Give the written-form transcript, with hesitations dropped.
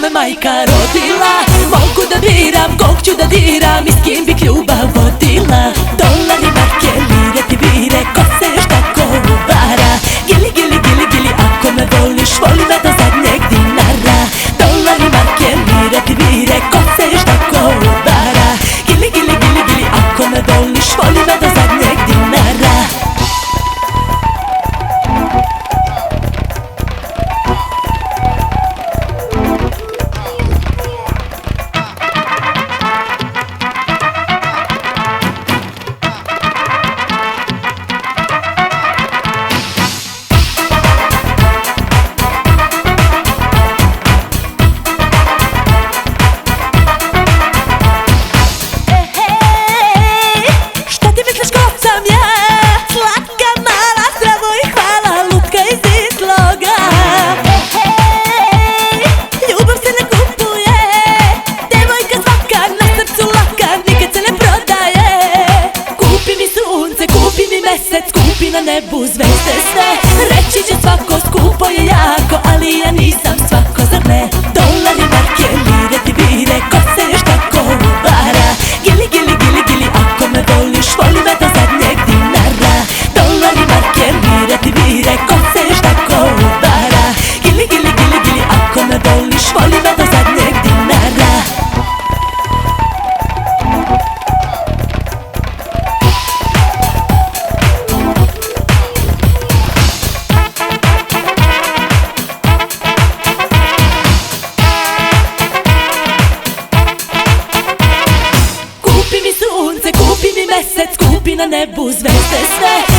me majka rodila. Mogu da biram, kog ću da diram i s kim bih ljubav vodila. Dolari, marke, lire, ti vire, ko se još tako uvara. Gili, gili, gili, gili, ako me voliš, voli me do zadnjeg dinara. Dolari, marke, lire, ti vire, ko se još tako uvara. Gili, gili, gili, gili, ako me voliš, voli me do zadnjeg dinara. Skupi na nebu zvezde sve. Reći će svako skupo je jako, ali ja nisam svako, zar ne? Dolari, marke, lire, ti vire, ko se još tako uvara. Gili, gili, gili, gili, ako me voliš, voli me do zadnjeg dinara. Dolari, marke, lire, ti vire, ko se još tako uvara. Gili, gili, gili, gili, ako me voliš, voli me do zadnjeg dinara. Kupi mi sunce, kupi mi mesec, kupi na nebu zvezde sve.